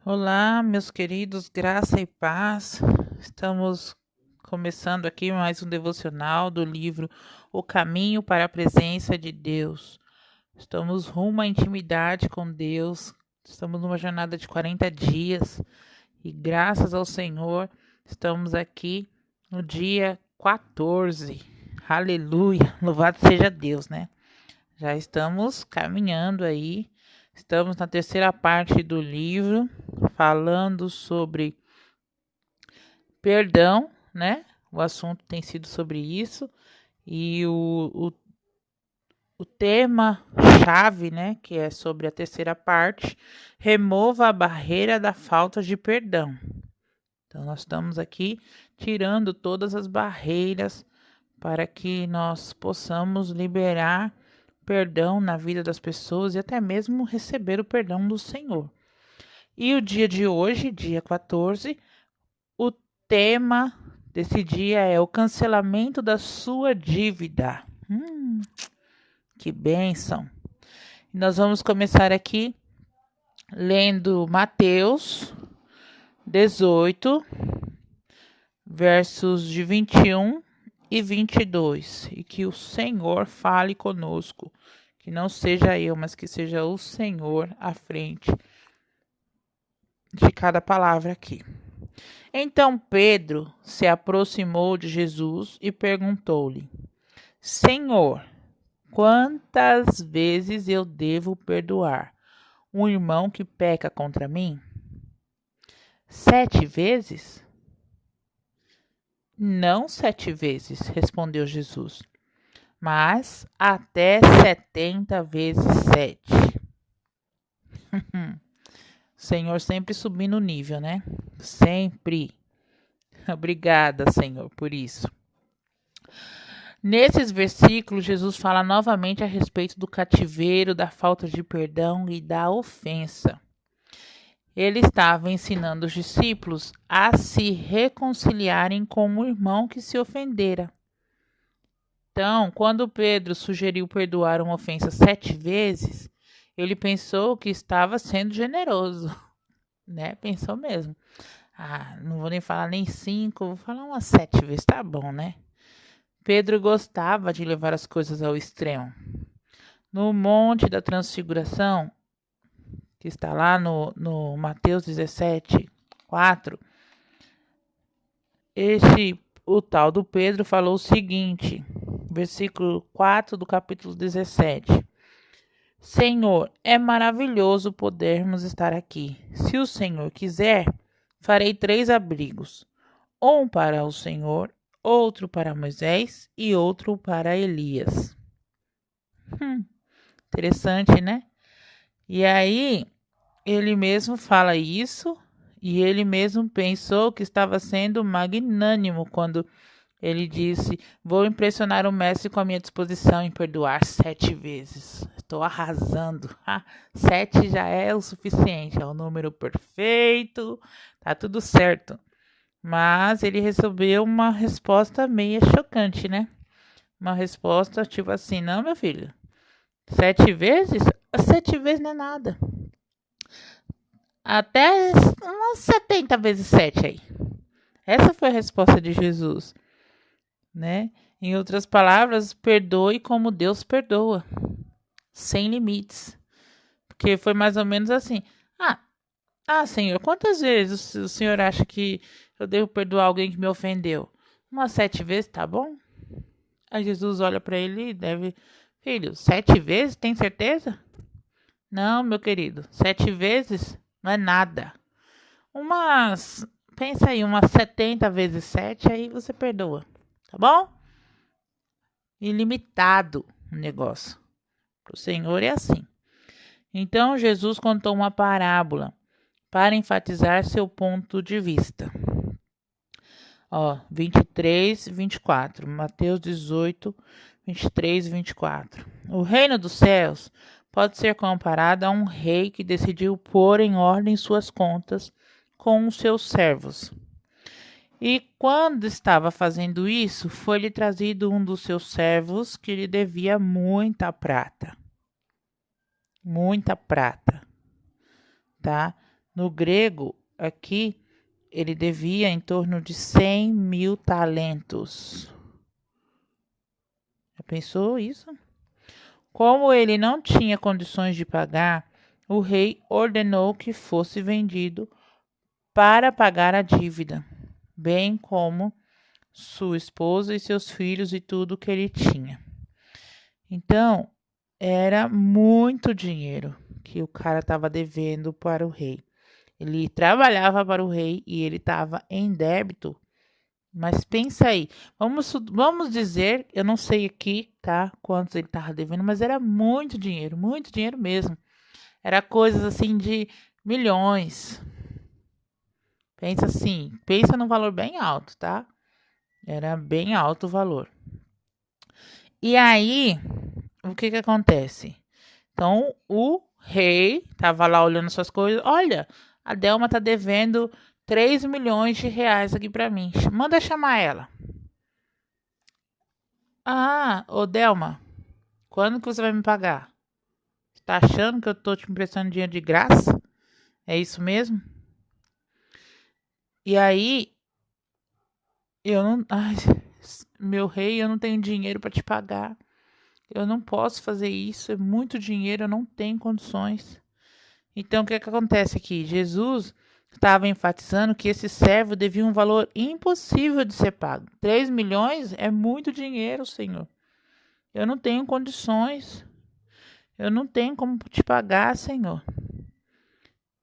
Olá, meus queridos, graça e paz. Estamos começando aqui mais um devocional do livro O Caminho para a Presença de Deus. Estamos rumo à intimidade com Deus. Estamos numa jornada de 40 dias e graças ao Senhor estamos aqui no dia 14. Aleluia! Louvado seja Deus, né? Já estamos caminhando aí. Estamos na terceira parte do livro, falando sobre perdão, né? O assunto tem sido sobre isso. E o tema-chave, né? Que é sobre a terceira parte, remova a barreira da falta de perdão. Então, nós estamos aqui tirando todas as barreiras para que nós possamos liberar perdão na vida das pessoas e até mesmo receber o perdão do Senhor. E o dia de hoje, dia 14, o tema desse dia é o cancelamento da sua dívida. Que bênção! Nós vamos começar aqui lendo Mateus 18, versos de 21 e 22. E que o Senhor fale conosco. Que não seja eu, mas que seja o Senhor à frente de cada palavra aqui. Então Pedro se aproximou de Jesus e perguntou-lhe: Senhor, quantas vezes eu devo perdoar um irmão que peca contra mim? 7 vezes? Não 7 vezes, respondeu Jesus, mas até 70 vezes 7. Senhor sempre subindo o nível, né? Sempre. Obrigada, Senhor, por isso. Nesses versículos, Jesus fala novamente a respeito do cativeiro, da falta de perdão e da ofensa. Ele estava ensinando os discípulos a se reconciliarem com o irmão que se ofendera. Então, quando Pedro sugeriu perdoar uma ofensa 7 vezes, ele pensou que estava sendo generoso, né? Pensou mesmo. Não vou nem falar nem 5, vou falar umas 7 vezes, tá bom, né? Pedro gostava de levar as coisas ao extremo. No Monte da Transfiguração, que está lá no Mateus 17, 4, o tal do Pedro falou o seguinte, versículo 4 do capítulo 17. Senhor, é maravilhoso podermos estar aqui. Se o Senhor quiser, farei 3 abrigos, um para o Senhor, outro para Moisés e outro para Elias. Interessante, né? E aí, ele mesmo fala isso e ele mesmo pensou que estava sendo magnânimo quando ele disse: vou impressionar o mestre com a minha disposição em perdoar 7 vezes. Estou arrasando. 7 já é o suficiente, é o número perfeito, tá tudo certo. Mas ele recebeu uma resposta meio chocante, né? Uma resposta tipo assim: não, meu filho, 7 vezes? 7 vezes não é nada. Até umas 70 vezes 7 aí. Essa foi a resposta de Jesus, né? Em outras palavras, perdoe como Deus perdoa, sem limites. Porque foi mais ou menos assim: Senhor, quantas vezes o Senhor acha que eu devo perdoar alguém que me ofendeu? Umas 7 vezes, tá bom? Aí Jesus olha para ele e deve: Filho, 7 vezes? Tem certeza? Não, meu querido, 7 vezes não é nada. Pensa aí, umas 70 vezes 7, aí você perdoa, tá bom? Ilimitado o negócio. Para o Senhor é assim. Então Jesus contou uma parábola para enfatizar seu ponto de vista. 23, 24. Mateus 18, 23 e 24. O reino dos céus pode ser comparado a um rei que decidiu pôr em ordem suas contas com os seus servos. E quando estava fazendo isso, foi-lhe trazido um dos seus servos que lhe devia muita prata. Muita prata, tá? No grego, aqui, ele devia em torno de 100.000 talentos. Já pensou isso? Como ele não tinha condições de pagar, o rei ordenou que fosse vendido para pagar a dívida, bem como sua esposa e seus filhos e tudo que ele tinha. Então, era muito dinheiro que o cara estava devendo para o rei. Ele trabalhava para o rei e ele estava em débito. Mas pensa aí, vamos dizer, eu não sei aqui, tá, quantos ele estava devendo, mas era muito dinheiro mesmo. Era coisas assim de milhões. Pensa assim, pensa num valor bem alto, tá? Era bem alto o valor. E aí, o que acontece? Então, o rei tava lá olhando suas coisas. Olha, a Delma tá devendo 3 milhões de reais aqui para mim. Manda chamar ela. Ah, ô Delma, quando que você vai me pagar? Tá achando que eu tô te emprestando dinheiro de graça? É isso mesmo? E aí, eu não. Ai, meu rei, eu não tenho dinheiro para te pagar. Eu não posso fazer isso, é muito dinheiro, eu não tenho condições. Então, o que acontece aqui? Jesus estava enfatizando que esse servo devia um valor impossível de ser pago. 3 milhões é muito dinheiro, Senhor. Eu não tenho condições. Eu não tenho como te pagar, Senhor.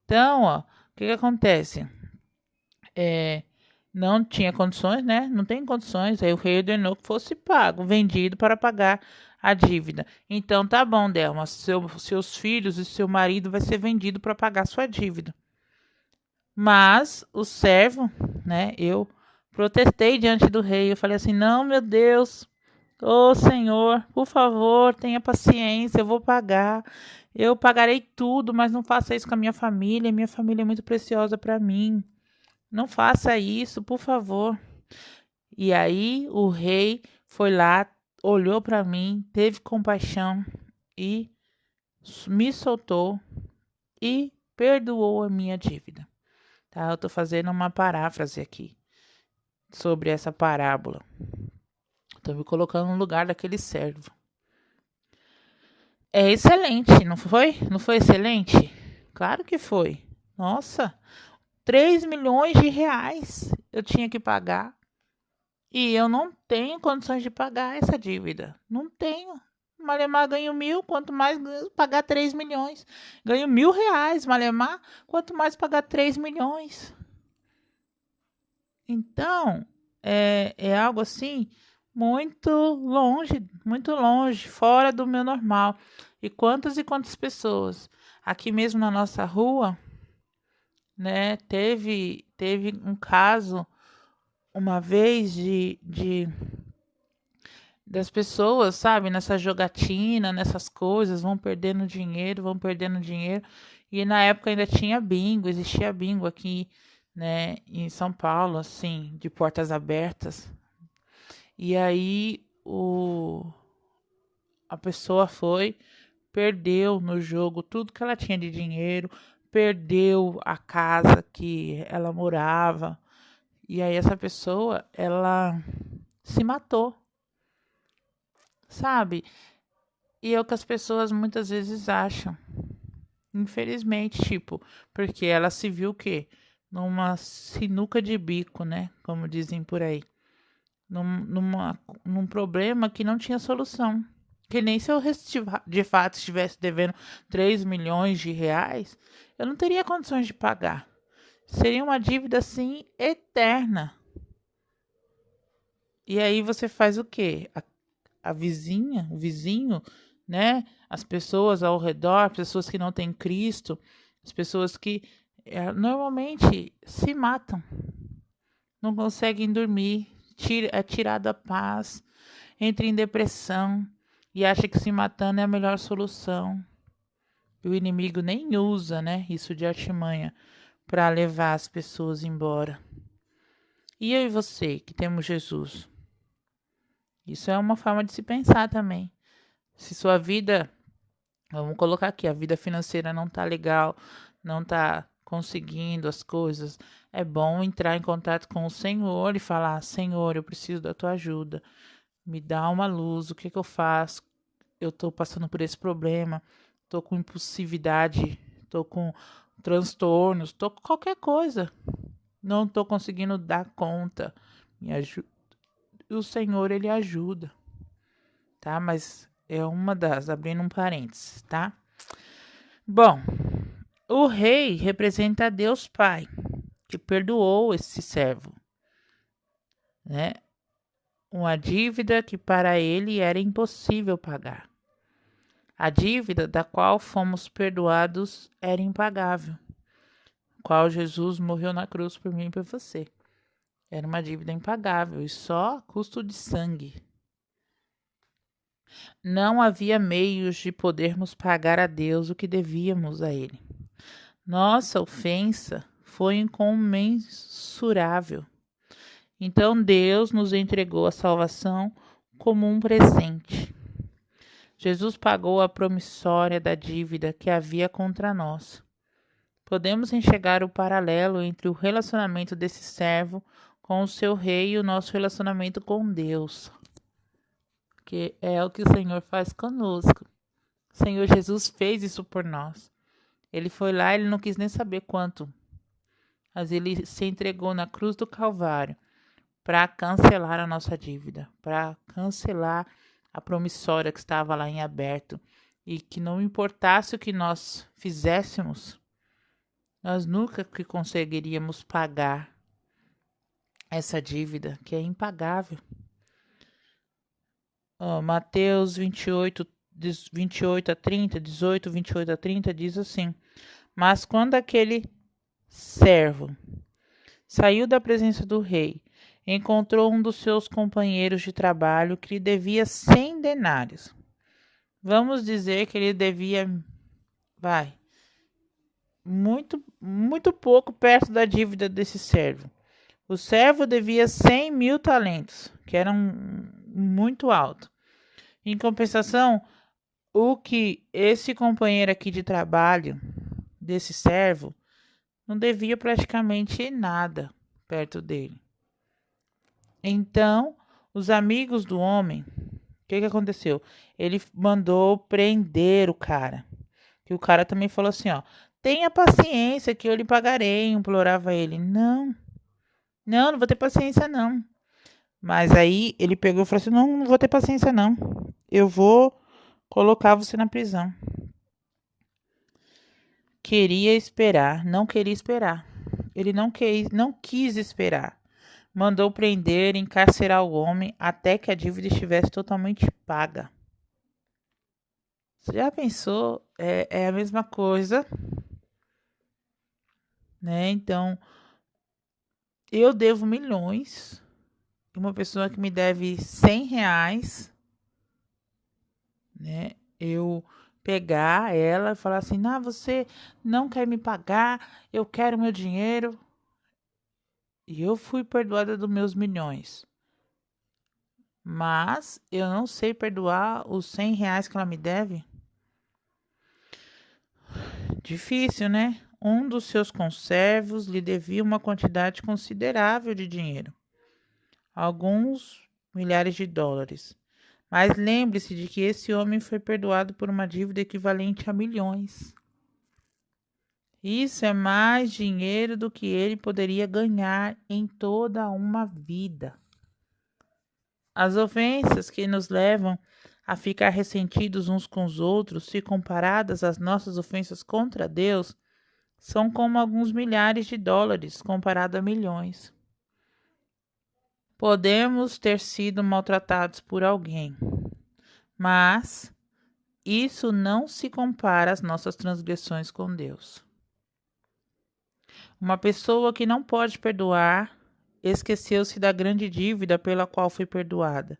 Então, ó, o que acontece? Não tinha condições, né? Não tem condições. Aí o rei ordenou que fosse pago, vendido para pagar a dívida. Então tá bom, Delma, seus filhos e seu marido vai ser vendido para pagar sua dívida. Mas o servo, né? Eu protestei diante do rei. Eu falei assim: não, meu Deus, ô Senhor, por favor, tenha paciência, eu vou pagar. Eu pagarei tudo, mas não faça isso com a minha família. Minha família é muito preciosa para mim. Não faça isso, por favor. E aí o rei foi lá, olhou para mim, teve compaixão e me soltou e perdoou a minha dívida. Tá? Eu estou fazendo uma paráfrase aqui sobre essa parábola. Estou me colocando no lugar daquele servo. É excelente, não foi? Não foi excelente? Claro que foi. Nossa, 3 milhões de reais eu tinha que pagar. E eu não tenho condições de pagar essa dívida. Não tenho. Malemar ganho 1.000, quanto mais pagar 3 milhões. Ganho R$ 1.000, Malemar, quanto mais pagar 3 milhões. Então, é algo assim muito longe, fora do meu normal. E quantas pessoas aqui mesmo na nossa rua, né, teve um caso uma vez das pessoas, sabe, nessa jogatina, nessas coisas, vão perdendo dinheiro. E na época ainda tinha bingo, existia bingo aqui, né, em São Paulo, assim, de portas abertas. E aí a pessoa perdeu no jogo tudo que ela tinha de dinheiro, perdeu a casa que ela morava. E aí essa pessoa, ela se matou, sabe? E é o que as pessoas muitas vezes acham. Infelizmente, tipo, porque ela se viu o quê? Numa sinuca de bico, né? Como dizem por aí. Num problema que não tinha solução. Que nem se eu de fato estivesse devendo 3 milhões de reais, eu não teria condições de pagar. Seria uma dívida assim eterna. E aí você faz o quê? A vizinha, o vizinho, né? As pessoas ao redor, pessoas que não têm Cristo, as pessoas que normalmente se matam, não conseguem dormir, é tirada a paz, entra em depressão e acha que se matando é a melhor solução. E o inimigo nem usa, né, isso de artimanha para levar as pessoas embora. E eu e você, que temos Jesus? Isso é uma forma de se pensar também. Se sua vida, vamos colocar aqui, a vida financeira não tá legal, não tá conseguindo as coisas, é bom entrar em contato com o Senhor e falar: Senhor, eu preciso da tua ajuda. Me dá uma luz, o que que eu faço? Eu estou passando por esse problema, estou com impulsividade, estou com transtornos, estou com qualquer coisa. Não estou conseguindo dar conta. Me ajuda. O Senhor, Ele ajuda, tá? Mas é uma das, abrindo um parênteses, tá? Bom, o rei representa a Deus Pai, que perdoou esse servo, né? Uma dívida que para ele era impossível pagar. A dívida da qual fomos perdoados era impagável, qual Jesus morreu na cruz por mim e por você. Era uma dívida impagável e só a custo de sangue. Não havia meios de podermos pagar a Deus o que devíamos a Ele. Nossa ofensa foi incomensurável. Então Deus nos entregou a salvação como um presente. Jesus pagou a promissória da dívida que havia contra nós. Podemos enxergar o paralelo entre o relacionamento desse servo com o seu rei e o nosso relacionamento com Deus, que é o que o Senhor faz conosco. O Senhor Jesus fez isso por nós. Ele foi lá, ele não quis nem saber quanto, mas ele se entregou na cruz do Calvário para cancelar a nossa dívida, para cancelar a promissória que estava lá em aberto e que não importasse o que nós fizéssemos, nós nunca que conseguiríamos pagar essa dívida que é impagável. Mateus 28, 28 a 30, 18, 28 a 30 diz assim: Mas quando aquele servo saiu da presença do rei, encontrou um dos seus companheiros de trabalho que lhe devia 100 denários. Vamos dizer que ele devia, muito pouco perto da dívida desse servo. O servo devia 100.000 talentos, que eram muito alto. Em compensação, o que esse companheiro aqui de trabalho desse servo não devia praticamente nada perto dele. Então, os amigos do homem, o que aconteceu? Ele mandou prender o cara. E o cara também falou assim, tenha paciência que eu lhe pagarei, implorava ele. Não vou ter paciência não. Mas aí ele pegou e falou assim, não vou ter paciência não. Eu vou colocar você na prisão. Não queria esperar. Ele não quis esperar. Mandou prender e encarcerar o homem até que a dívida estivesse totalmente paga. Você já pensou? É a mesma coisa, né? Então, eu devo milhões. Uma pessoa que me deve 100 reais, né? Eu pegar ela e falar assim, você não quer me pagar, eu quero meu dinheiro. E eu fui perdoada dos meus milhões. Mas eu não sei perdoar os 100 reais que ela me deve. Difícil, né? Um dos seus conservos lhe devia uma quantidade considerável de dinheiro. Alguns milhares de dólares. Mas lembre-se de que esse homem foi perdoado por uma dívida equivalente a milhões. Isso é mais dinheiro do que ele poderia ganhar em toda uma vida. As ofensas que nos levam a ficar ressentidos uns com os outros, se comparadas às nossas ofensas contra Deus, são como alguns milhares de dólares comparado a milhões. Podemos ter sido maltratados por alguém, mas isso não se compara às nossas transgressões com Deus. Uma pessoa que não pode perdoar esqueceu-se da grande dívida pela qual foi perdoada.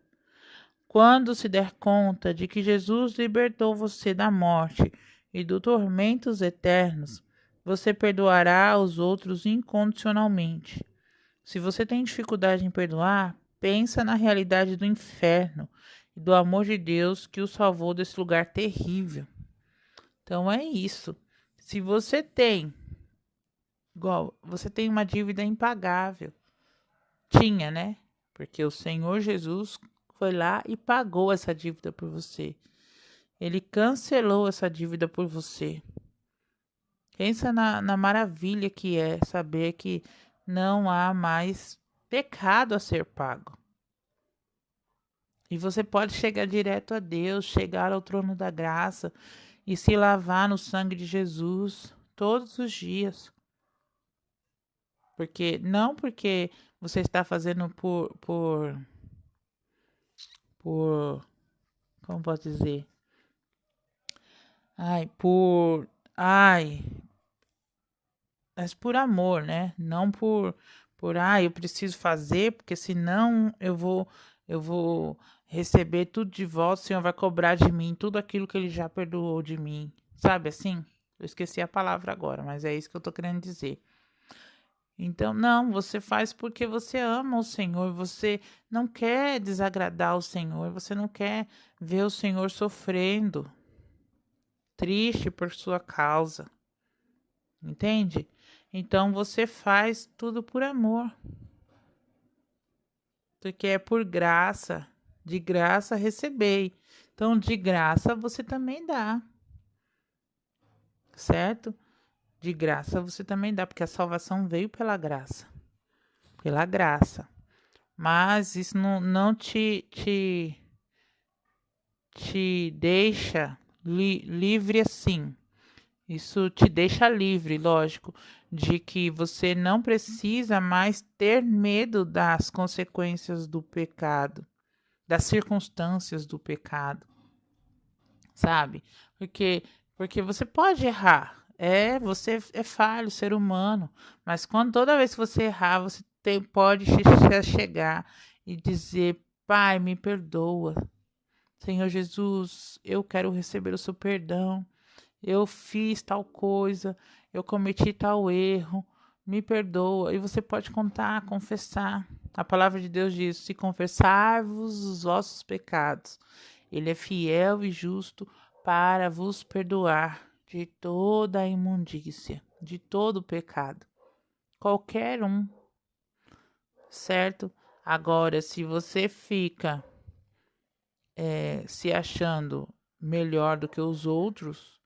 Quando se der conta de que Jesus libertou você da morte e dos tormentos eternos, você perdoará os outros incondicionalmente. Se você tem dificuldade em perdoar, pensa na realidade do inferno e do amor de Deus que o salvou desse lugar terrível. Então é isso. Se você tem igual, você tem uma dívida impagável. Tinha, né? Porque o Senhor Jesus foi lá e pagou essa dívida por você. Ele cancelou essa dívida por você. Pensa na maravilha que é saber que não há mais pecado a ser pago. E você pode chegar direto a Deus, chegar ao trono da graça e se lavar no sangue de Jesus todos os dias. Porque você está fazendo por, como posso dizer? Ai, mas por amor, né? Não eu preciso fazer, porque senão eu vou receber tudo de volta, o Senhor vai cobrar de mim tudo aquilo que Ele já perdoou de mim. Sabe assim? Eu esqueci a palavra agora, mas é isso que eu tô querendo dizer. Então, não, você faz porque você ama o Senhor, você não quer desagradar o Senhor, você não quer ver o Senhor sofrendo, triste por sua causa, entende? Então, você faz tudo por amor, porque é por graça, de graça recebei. Então, de graça você também dá, certo? De graça você também dá, porque a salvação veio pela graça, pela graça. Mas isso não te deixa livre assim. Isso te deixa livre, lógico, de que você não precisa mais ter medo das consequências do pecado, das circunstâncias do pecado, sabe? Porque, porque você pode errar. Você é falho, ser humano, mas toda vez que você errar, você pode chegar e dizer: Pai, me perdoa. Senhor Jesus, eu quero receber o seu perdão. Eu fiz tal coisa, eu cometi tal erro, me perdoa. E você pode contar, confessar. A palavra de Deus diz: se confessar-vos os vossos pecados, Ele é fiel e justo para vos perdoar de toda a imundícia, de todo o pecado. Qualquer um, certo? Agora, se você fica se achando melhor do que os outros,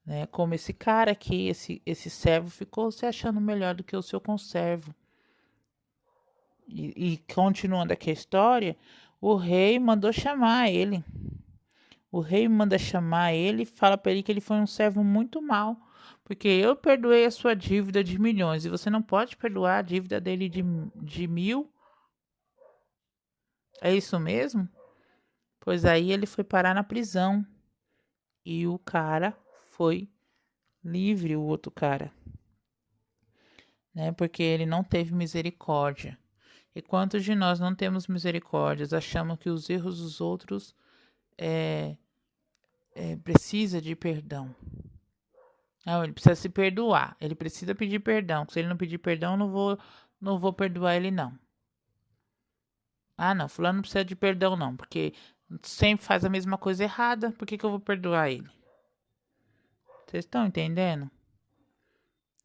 né? Como esse cara aqui, esse servo ficou se achando melhor do que o seu conservo. E continuando aqui a história, o rei mandou chamar ele. O rei manda chamar ele e fala para ele que ele foi um servo muito mau, porque eu perdoei a sua dívida de milhões e você não pode perdoar a dívida dele de 1.000. É isso mesmo? Pois aí ele foi parar na prisão e o cara foi livre, o outro cara, né? Porque ele não teve misericórdia. E quantos de nós não temos misericórdias, achamos que os erros dos outros precisa de perdão. Não, ele precisa se perdoar. Ele precisa pedir perdão. Se ele não pedir perdão, não vou perdoar ele não. Ah, não, fulano não precisa de perdão não, porque sempre faz a mesma coisa errada. Por que eu vou perdoar ele? Vocês estão entendendo?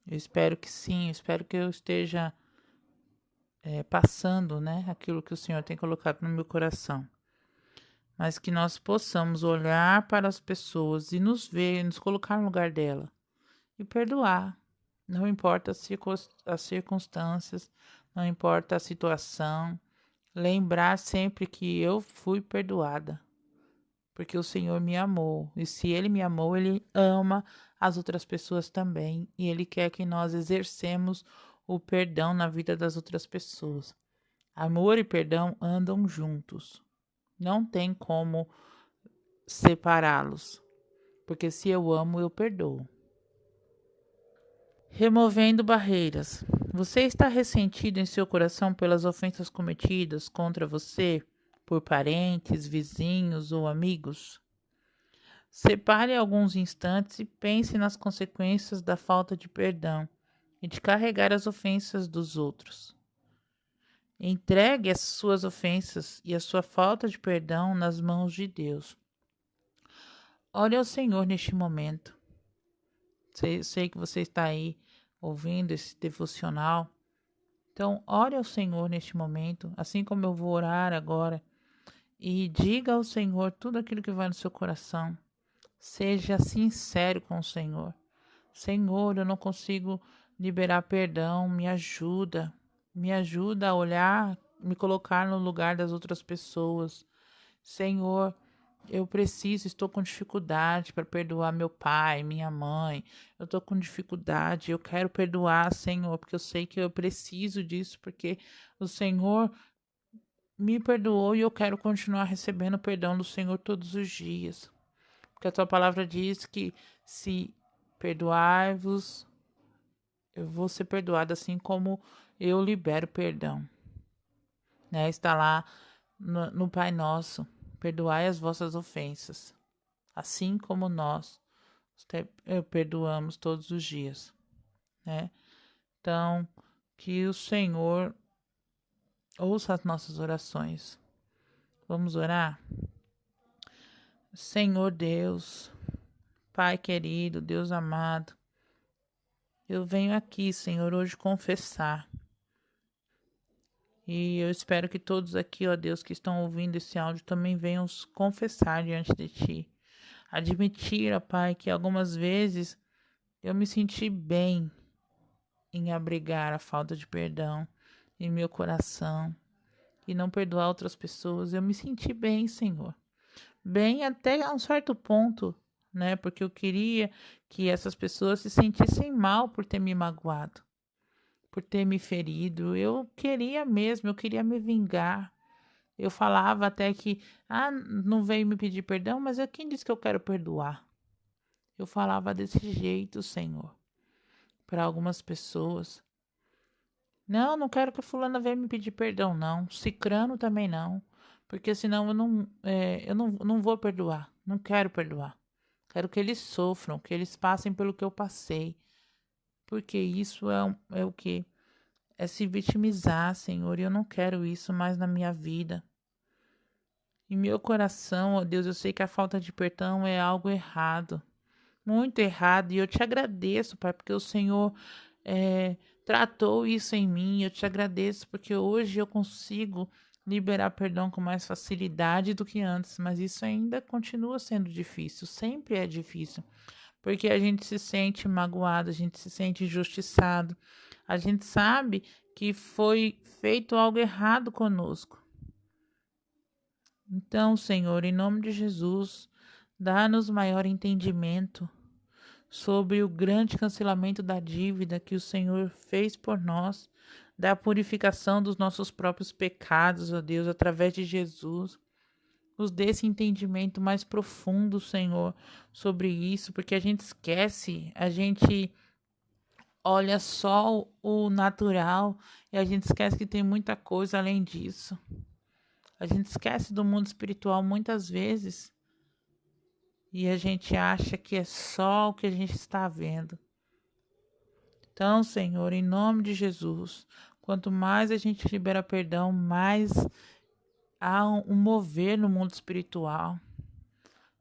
Eu espero que sim. Eu espero que eu esteja passando, né, aquilo que o Senhor tem colocado no meu coração. Mas que nós possamos olhar para as pessoas e nos ver, nos colocar no lugar dela e perdoar. Não importa as circunstâncias, não importa a situação. Lembrar sempre que eu fui perdoada, porque o Senhor me amou. E se Ele me amou, Ele ama as outras pessoas também. E Ele quer que nós exercemos o perdão na vida das outras pessoas. Amor e perdão andam juntos. Não tem como separá-los, porque se eu amo, eu perdoo. Removendo barreiras. Você está ressentido em seu coração pelas ofensas cometidas contra você por parentes, vizinhos ou amigos? Separe alguns instantes e pense nas consequências da falta de perdão e de carregar as ofensas dos outros. Entregue as suas ofensas e a sua falta de perdão nas mãos de Deus. Ore ao Senhor neste momento. Sei que você está aí ouvindo esse devocional. Então, ore ao Senhor neste momento, assim como eu vou orar agora, e diga ao Senhor tudo aquilo que vai no seu coração. Seja sincero com o Senhor. Senhor, eu não consigo liberar perdão, me ajuda. Me ajuda a olhar, me colocar no lugar das outras pessoas. Senhor, eu preciso, estou com dificuldade para perdoar meu pai, minha mãe. Eu estou com dificuldade, eu quero perdoar, Senhor, porque eu sei que eu preciso disso, porque o Senhor me perdoou e eu quero continuar recebendo o perdão do Senhor todos os dias. Porque a tua palavra diz que se perdoar-vos, eu vou ser perdoado assim como eu libero perdão. Né? Está lá no Pai Nosso, perdoai as vossas ofensas, assim como nós perdoamos todos os dias, né? Então, que o Senhor ouça as nossas orações. Vamos orar? Senhor Deus, Pai querido, Deus amado, eu venho aqui, Senhor, hoje confessar. E eu espero que todos aqui, ó Deus, que estão ouvindo esse áudio também venham confessar diante de Ti. Admitir, ó Pai, que algumas vezes eu me senti bem em abrigar a falta de perdão em meu coração e não perdoar outras pessoas. Eu me senti bem, Senhor. Bem até a um certo ponto, né? Porque eu queria que essas pessoas se sentissem mal por ter me magoado, por ter me ferido. Eu queria mesmo, eu queria me vingar. Eu falava até que, não veio me pedir perdão, mas quem disse que eu quero perdoar? Eu falava desse jeito, Senhor, para algumas pessoas. Não quero que a fulana venha me pedir perdão, não. Cicrano também não. Porque senão eu não vou perdoar. Não quero perdoar. Quero que eles sofram, que eles passem pelo que eu passei. Porque isso é o quê? É se vitimizar, Senhor. E eu não quero isso mais na minha vida. Em meu coração, ó Deus, eu sei que a falta de perdão é algo errado. Muito errado. E eu te agradeço, Pai, porque o Senhor tratou isso em mim. Eu te agradeço porque hoje eu consigo liberar perdão com mais facilidade do que antes, mas isso ainda continua sendo difícil, sempre é difícil, porque a gente se sente magoado, a gente se sente injustiçado, a gente sabe que foi feito algo errado conosco. Então, Senhor, em nome de Jesus, dá-nos maior entendimento sobre o grande cancelamento da dívida que o Senhor fez por nós, da purificação dos nossos próprios pecados, ó Deus, através de Jesus. Nos dê esse entendimento mais profundo, Senhor, sobre isso, porque a gente esquece, a gente olha só o natural e a gente esquece que tem muita coisa além disso. A gente esquece do mundo espiritual muitas vezes. E a gente acha que é só o que a gente está vendo. Então, Senhor, em nome de Jesus, quanto mais a gente libera perdão, mais há um mover no mundo espiritual.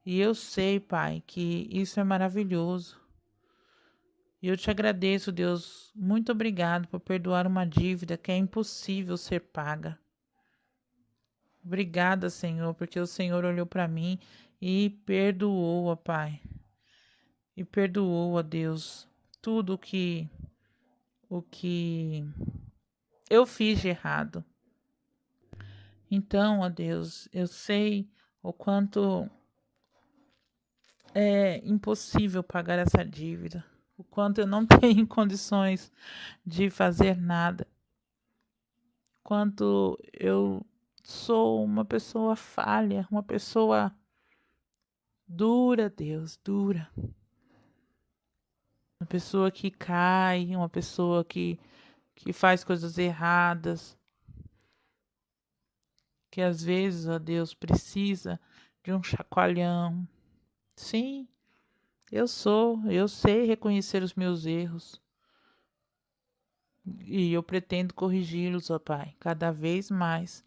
E eu sei, Pai, que isso é maravilhoso. E eu te agradeço, Deus. Muito obrigado por perdoar uma dívida que é impossível ser paga. Obrigada, Senhor, porque o Senhor olhou para mim e perdoou, ó Pai. E perdoou, ó Deus, tudo o que eu fiz de errado. Então, ó Deus, eu sei o quanto é impossível pagar essa dívida, o quanto eu não tenho condições de fazer nada, quanto eu sou uma pessoa falha, uma pessoa dura, Deus, dura. Uma pessoa que cai, uma pessoa que faz coisas erradas, que às vezes, ó Deus, precisa de um chacoalhão. Sim, eu sei reconhecer os meus erros. E eu pretendo corrigi-los, ó Pai, cada vez mais.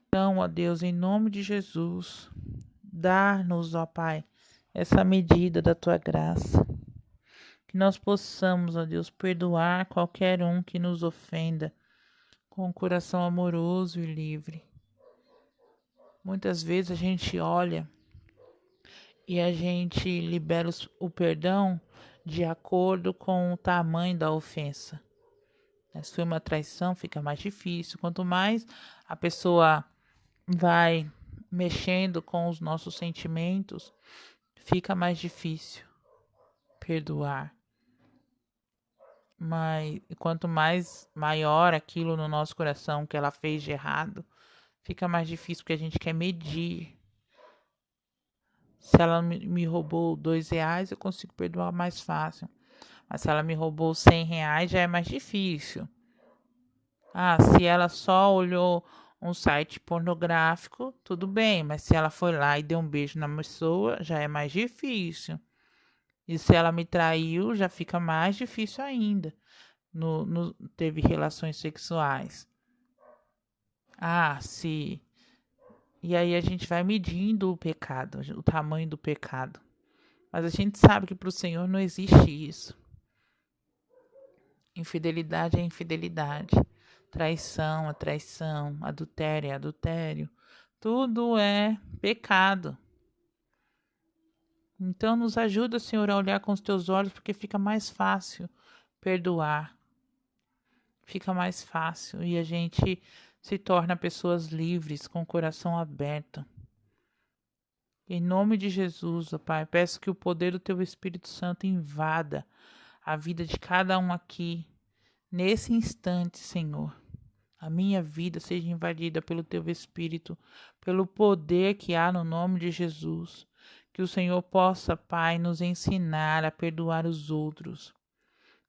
Então, ó Deus, em nome de Jesus, dá-nos, ó Pai, essa medida da Tua graça. que nós possamos, ó Deus, perdoar qualquer um que nos ofenda com um coração amoroso e livre. Muitas vezes a gente olha e a gente libera o perdão de acordo com o tamanho da ofensa. Se foi uma traição, fica mais difícil. Quanto mais a pessoa vai mexendo com os nossos sentimentos, fica mais difícil perdoar. Mas quanto mais maior aquilo no nosso coração que ela fez de errado, fica mais difícil porque a gente quer medir. Se ela me roubou R$2, eu consigo perdoar mais fácil. Mas se ela me roubou R$100, já é mais difícil. Se ela só olhou um site pornográfico, tudo bem. Mas se ela foi lá e deu um beijo na pessoa, já é mais difícil. E se ela me traiu, já fica mais difícil ainda. Teve relações sexuais. E aí a gente vai medindo o pecado, o tamanho do pecado. Mas a gente sabe que para o Senhor não existe isso. Infidelidade é infidelidade. Traição é traição. Adultério é adultério. Tudo é pecado. Então nos ajuda, Senhor, a olhar com os teus olhos, porque fica mais fácil perdoar. Fica mais fácil e a gente se torna pessoas livres, com o coração aberto. Em nome de Jesus, ó Pai, peço que o poder do Teu Espírito Santo invada a vida de cada um aqui, nesse instante, Senhor. A minha vida seja invadida pelo Teu Espírito, pelo poder que há no nome de Jesus. Que o Senhor possa, Pai, nos ensinar a perdoar os outros.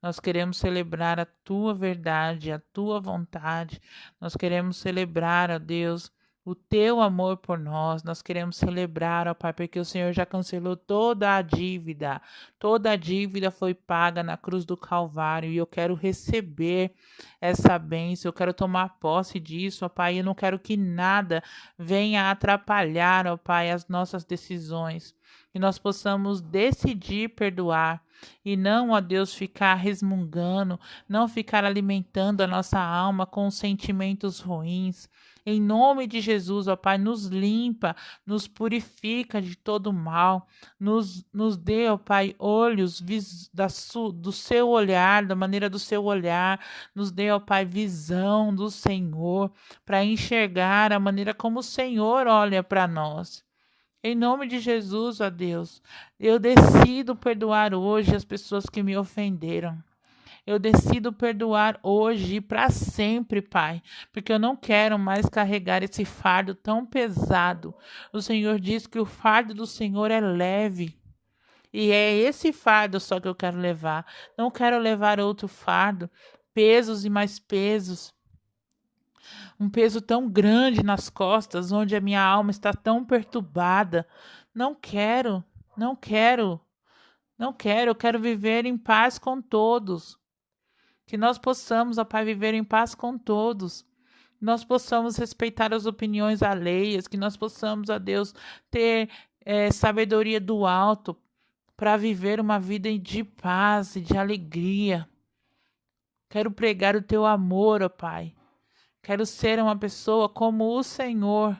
Nós queremos celebrar a Tua verdade, a Tua vontade. Nós queremos celebrar, ó Deus, o Teu amor por nós. Nós queremos celebrar, ó Pai, porque o Senhor já cancelou toda a dívida. Toda a dívida foi paga na cruz do Calvário e eu quero receber essa bênção. Eu quero tomar posse disso, ó Pai. Eu não quero que nada venha atrapalhar, ó Pai, as nossas decisões. Que nós possamos decidir perdoar e não, ó Deus, ficar resmungando, não ficar alimentando a nossa alma com sentimentos ruins. Em nome de Jesus, ó Pai, nos limpa, nos purifica de todo mal, nos dê, ó Pai, olhos do seu olhar, da maneira do seu olhar, nos dê, ó Pai, visão do Senhor, para enxergar a maneira como o Senhor olha para nós. Em nome de Jesus, ó Deus, eu decido perdoar hoje as pessoas que me ofenderam. Eu decido perdoar hoje e para sempre, Pai, porque eu não quero mais carregar esse fardo tão pesado. O Senhor diz que o fardo do Senhor é leve. E é esse fardo só que eu quero levar. Não quero levar outro fardo, pesos e mais pesos. Um peso tão grande nas costas, onde a minha alma está tão perturbada. Não quero, não quero, não quero. Eu quero viver em paz com todos. Que nós possamos, ó Pai, viver em paz com todos. Que nós possamos respeitar as opiniões alheias. Que nós possamos, ó Deus, ter sabedoria do alto para viver uma vida de paz e de alegria. Quero pregar o teu amor, ó Pai. Quero ser uma pessoa como o Senhor.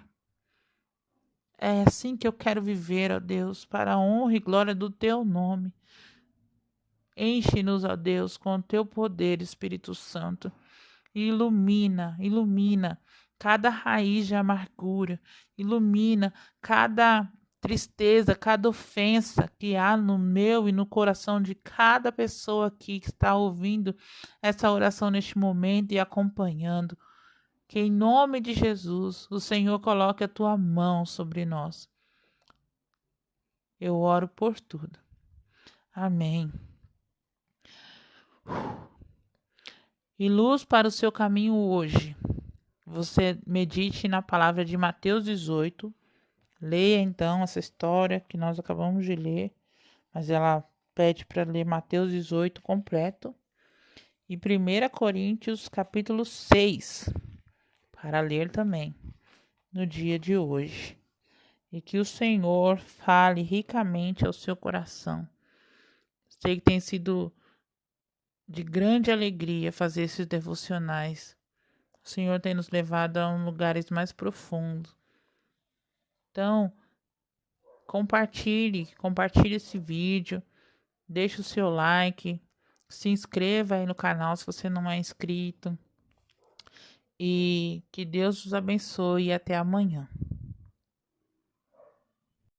É assim que eu quero viver, ó Deus, para a honra e glória do teu nome. Enche-nos, ó Deus, com o teu poder, Espírito Santo. E ilumina cada raiz de amargura. Ilumina cada tristeza, cada ofensa que há no meu e no coração de cada pessoa aqui que está ouvindo essa oração neste momento e acompanhando. Que em nome de Jesus, o Senhor coloque a tua mão sobre nós. Eu oro por tudo. Amém. E luz para o seu caminho hoje. Você medite na palavra de Mateus 18. Leia então essa história que nós acabamos de ler. Mas ela pede para ler Mateus 18 completo. E 1 Coríntios capítulo 6. Para ler também no dia de hoje. E que o Senhor fale ricamente ao seu coração. Sei que tem sido de grande alegria fazer esses devocionais. O Senhor tem nos levado a lugares mais profundos. Então, compartilhe esse vídeo, deixe o seu like, se inscreva aí no canal se você não é inscrito. E que Deus os abençoe e até amanhã.